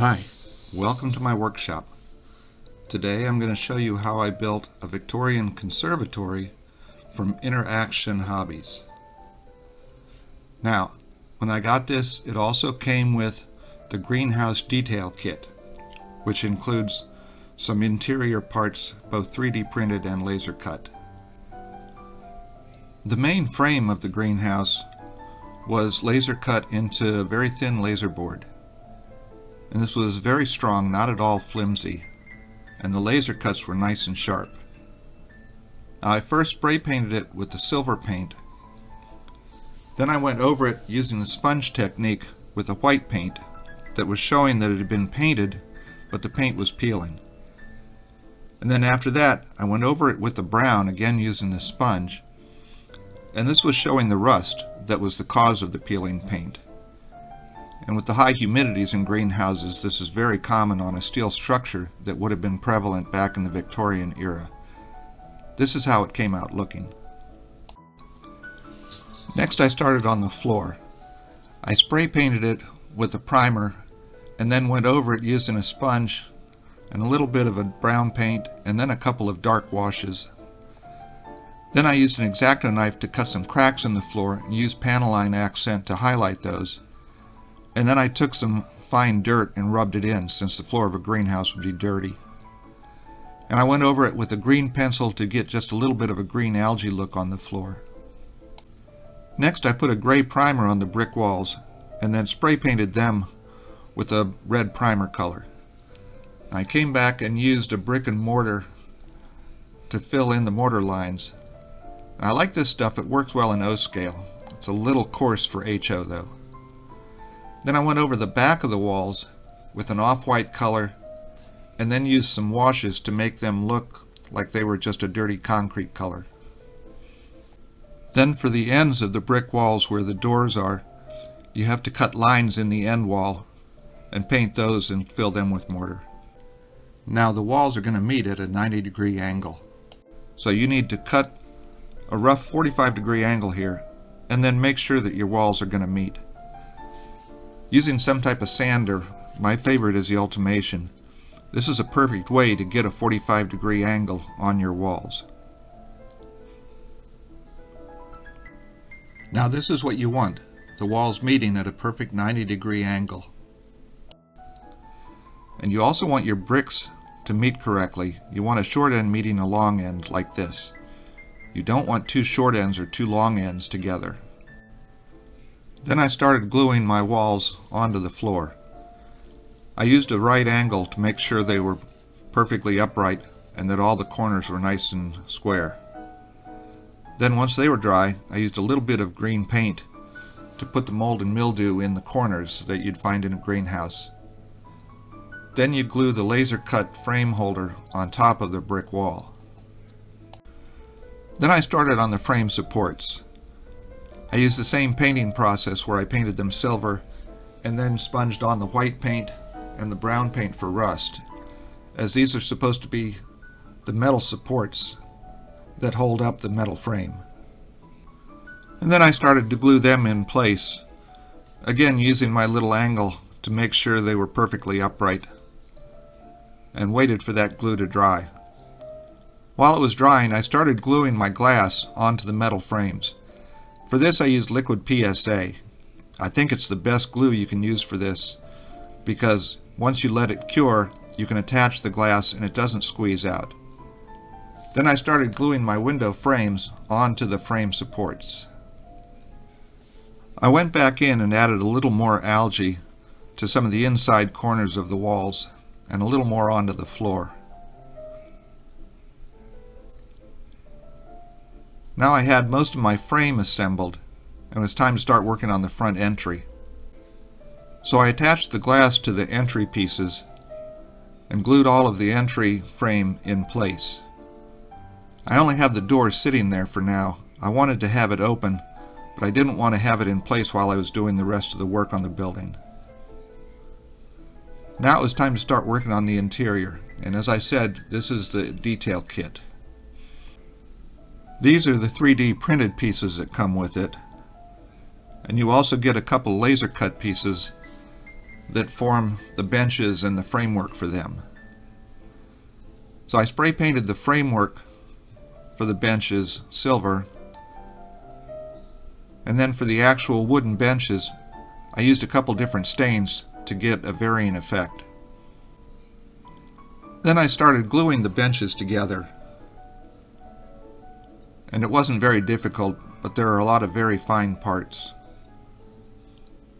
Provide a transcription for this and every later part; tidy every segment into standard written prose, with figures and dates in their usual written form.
Hi, welcome to my workshop. Today I'm going to show you how I built a Victorian Conservatory from Interaction Hobbies. Now, when I got this, it also came with the greenhouse detail kit, which includes some interior parts, both 3D printed and laser cut. The main frame of the greenhouse was laser cut into a very thin laser board. And this was very strong, not at all flimsy, and the laser cuts were nice and sharp. Now, I first spray painted it with the silver paint. Then I went over it using the sponge technique with a white paint that was showing that it had been painted, but the paint was peeling. And then after that, I went over it with the brown, again using the sponge, and this was showing the rust that was the cause of the peeling paint. And with the high humidities in greenhouses, this is very common on a steel structure that would have been prevalent back in the Victorian era. This is how it came out looking. Next, I started on the floor. I spray painted it with a primer and then went over it using a sponge and a little bit of a brown paint and then a couple of dark washes. Then I used an X-Acto knife to cut some cracks in the floor and used Panaline accent to highlight those. And then I took some fine dirt and rubbed it in, since the floor of a greenhouse would be dirty. And I went over it with a green pencil to get just a little bit of a green algae look on the floor. Next, I put a gray primer on the brick walls and then spray painted them with a red primer color. I came back and used a brick and mortar to fill in the mortar lines. And I like this stuff, it works well in O scale. It's a little coarse for HO though. Then I went over the back of the walls with an off-white color and then used some washes to make them look like they were just a dirty concrete color. Then for the ends of the brick walls where the doors are, you have to cut lines in the end wall and paint those and fill them with mortar. Now the walls are going to meet at a 90-degree angle. So you need to cut a rough 45-degree angle here and then make sure that your walls are going to meet. Using some type of sander, my favorite is the Ultimation. This is a perfect way to get a 45-degree angle on your walls. Now this is what you want, the walls meeting at a perfect 90-degree angle. And you also want your bricks to meet correctly. You want a short end meeting a long end like this. You don't want two short ends or two long ends together. Then I started gluing my walls onto the floor. I used a right angle to make sure they were perfectly upright and that all the corners were nice and square. Then once they were dry, I used a little bit of green paint to put the mold and mildew in the corners that you'd find in a greenhouse. Then you glue the laser cut frame holder on top of the brick wall. Then I started on the frame supports. I used the same painting process where I painted them silver and then sponged on the white paint and the brown paint for rust, as these are supposed to be the metal supports that hold up the metal frame. And then I started to glue them in place, again using my little angle to make sure they were perfectly upright, and waited for that glue to dry. While it was drying, I started gluing my glass onto the metal frames. For this I used liquid PSA. I think it's the best glue you can use for this because once you let it cure, you can attach the glass and it doesn't squeeze out. Then I started gluing my window frames onto the frame supports. I went back in and added a little more algae to some of the inside corners of the walls and a little more onto the floor. Now I had most of my frame assembled, and it was time to start working on the front entry. So I attached the glass to the entry pieces and glued all of the entry frame in place. I only have the door sitting there for now. I wanted to have it open, but I didn't want to have it in place while I was doing the rest of the work on the building. Now it was time to start working on the interior, and as I said, this is the detail kit. These are the 3D printed pieces that come with it, and you also get a couple laser cut pieces that form the benches and the framework for them. So I spray painted the framework for the benches silver, and then for the actual wooden benches I used a couple different stains to get a varying effect. Then I started gluing the benches together, and it wasn't very difficult, but there are a lot of very fine parts.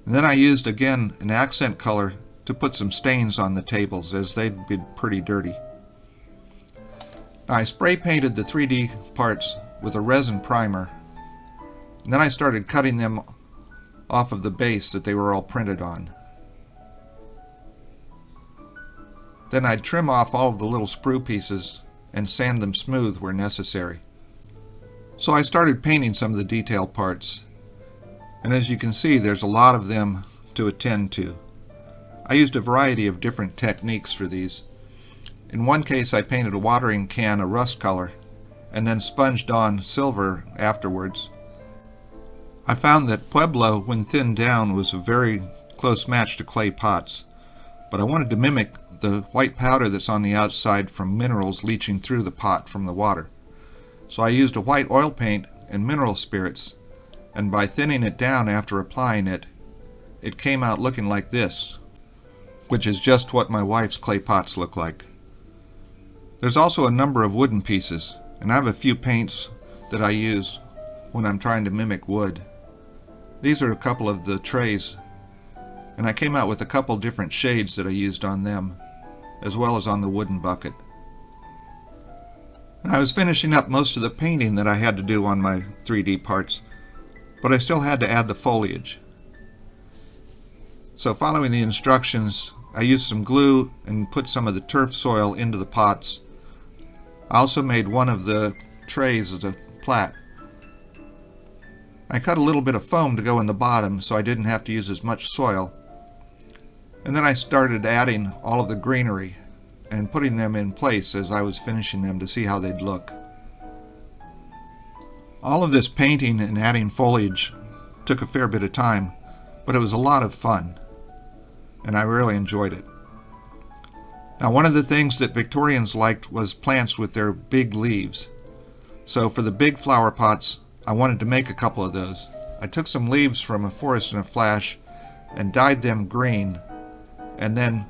And then I used again an accent color to put some stains on the tables, as they'd been pretty dirty. Now I spray painted the 3D parts with a resin primer, and then I started cutting them off of the base that they were all printed on. Then I'd trim off all of the little sprue pieces and sand them smooth where necessary. So I started painting some of the detail parts, and as you can see, there's a lot of them to attend to. I used a variety of different techniques for these. In one case I painted a watering can a rust color and then sponged on silver afterwards. I found that Pueblo, when thinned down, was a very close match to clay pots, but I wanted to mimic the white powder that's on the outside from minerals leaching through the pot from the water. So I used a white oil paint and mineral spirits, and by thinning it down after applying it, it came out looking like this, which is just what my wife's clay pots look like. There's also a number of wooden pieces, and I have a few paints that I use when I'm trying to mimic wood. These are a couple of the trays, and I came out with a couple different shades that I used on them, as well as on the wooden bucket. And I was finishing up most of the painting that I had to do on my 3D parts, but I still had to add the foliage. So following the instructions, I used some glue and put some of the turf soil into the pots. I also made one of the trays as a plat. I cut a little bit of foam to go in the bottom so I didn't have to use as much soil. And then I started adding all of the greenery and putting them in place as I was finishing them to see how they'd look. All of this painting and adding foliage took a fair bit of time, but it was a lot of fun, and I really enjoyed it. Now, one of the things that Victorians liked was plants with their big leaves. So for the big flower pots, I wanted to make a couple of those. I took some leaves from A Forest in a Flash and dyed them green, and then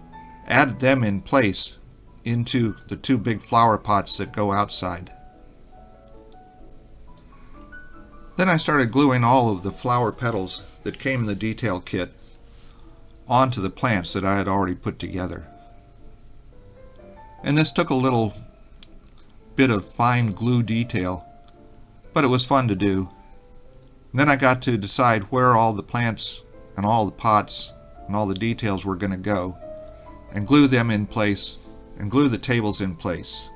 added them in place into the two big flower pots that go outside. Then I started gluing all of the flower petals that came in the detail kit onto the plants that I had already put together. And this took a little bit of fine glue detail, but it was fun to do. And then I got to decide where all the plants and all the pots and all the details were going to go, and glue them in place and glue the tables in place.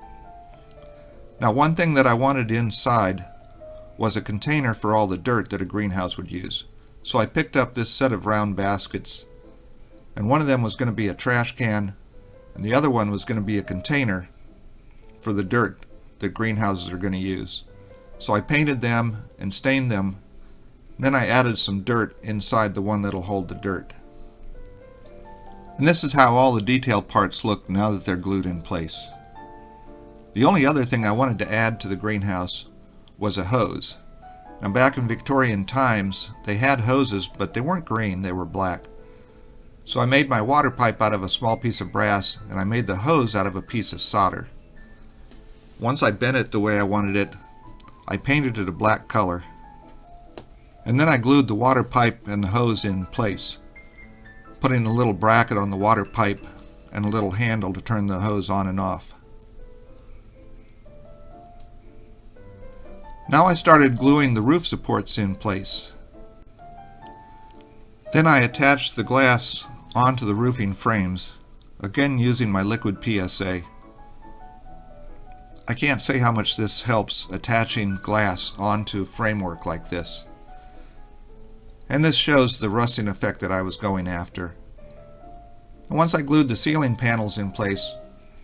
Now, one thing that I wanted inside was a container for all the dirt that a greenhouse would use. So I picked up this set of round baskets, and one of them was going to be a trash can, and the other one was going to be a container for the dirt that greenhouses are going to use. So I painted them and stained them, and then I added some dirt inside the one that'll hold the dirt. And this is how all the detail parts look now that they're glued in place. The only other thing I wanted to add to the greenhouse was a hose. Now, back in Victorian times, they had hoses, but they weren't green, they were black. So I made my water pipe out of a small piece of brass, and I made the hose out of a piece of solder. Once I bent it the way I wanted it, I painted it a black color, and then I glued the water pipe and the hose in place, putting a little bracket on the water pipe and a little handle to turn the hose on and off. Now I started gluing the roof supports in place. Then I attached the glass onto the roofing frames, again using my liquid PSA. I can't say how much this helps attaching glass onto framework like this. And this shows the rusting effect that I was going after. And once I glued the ceiling panels in place,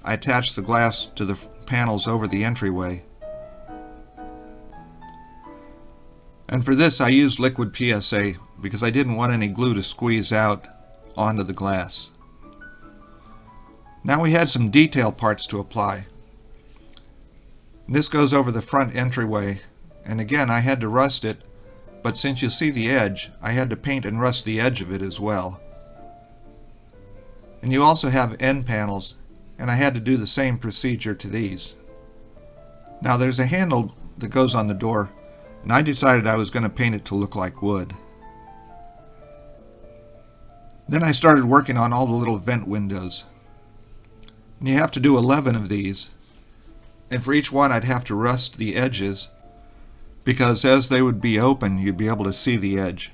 I attached the glass to the panels over the entryway. And for this I used liquid PSA because I didn't want any glue to squeeze out onto the glass. Now we had some detail parts to apply. This goes over the front entryway, and again I had to rust it, but since you see the edge, I had to paint and rust the edge of it as well. And you also have end panels, and I had to do the same procedure to these. Now there's a handle that goes on the door, and I decided I was going to paint it to look like wood. Then I started working on all the little vent windows. And you have to do 11 of these, and for each one I'd have to rust the edges, because as they would be open you'd be able to see the edge.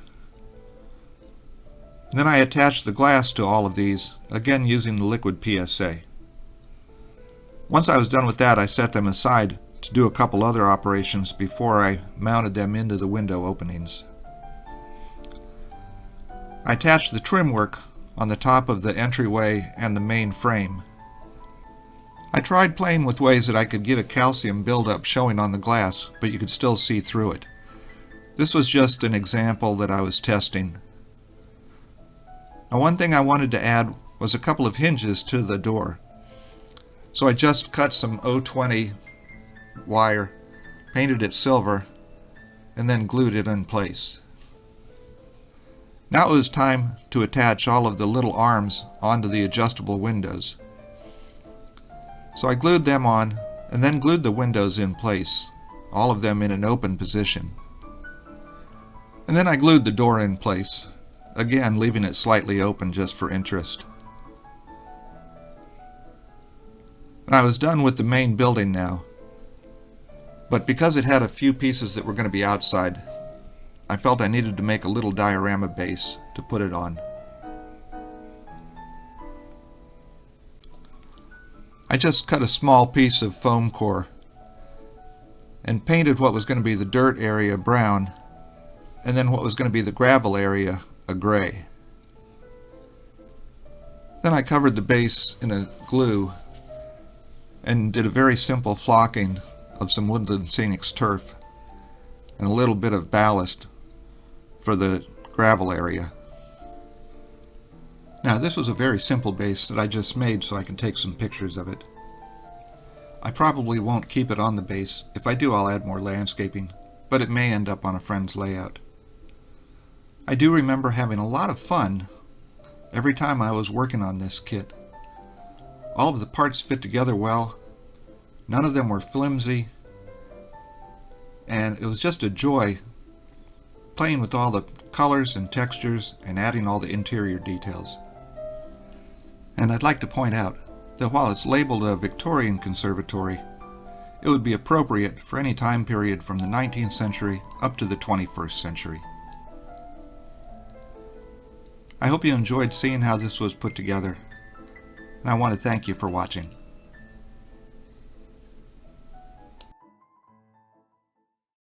And then I attached the glass to all of these, again using the liquid PSA. Once I was done with that, I set them aside to do a couple other operations before I mounted them into the window openings. I attached the trim work on the top of the entryway and the main frame. I tried playing with ways that I could get a calcium buildup showing on the glass, but you could still see through it. This was just an example that I was testing. Now, one thing I wanted to add was a couple of hinges to the door. So I just cut some 020 wire, painted it silver, and then glued it in place. Now it was time to attach all of the little arms onto the adjustable windows. So I glued them on, and then glued the windows in place, all of them in an open position. And then I glued the door in place, again leaving it slightly open just for interest. And I was done with the main building now, but because it had a few pieces that were going to be outside, I felt I needed to make a little diorama base to put it on. I just cut a small piece of foam core and painted what was going to be the dirt area brown, and then what was going to be the gravel area a gray. Then I covered the base in a glue and did a very simple flocking of some Woodland Scenics turf and a little bit of ballast for the gravel area. Now this was a very simple base that I just made so I can take some pictures of it. I probably won't keep it on the base. If I do, I'll add more landscaping, but it may end up on a friend's layout. I do remember having a lot of fun every time I was working on this kit. All of the parts fit together well, none of them were flimsy, and it was just a joy playing with all the colors and textures and adding all the interior details. And I'd like to point out that while it's labeled a Victorian Conservatory, it would be appropriate for any time period from the 19th century up to the 21st century. I hope you enjoyed seeing how this was put together, and I want to thank you for watching.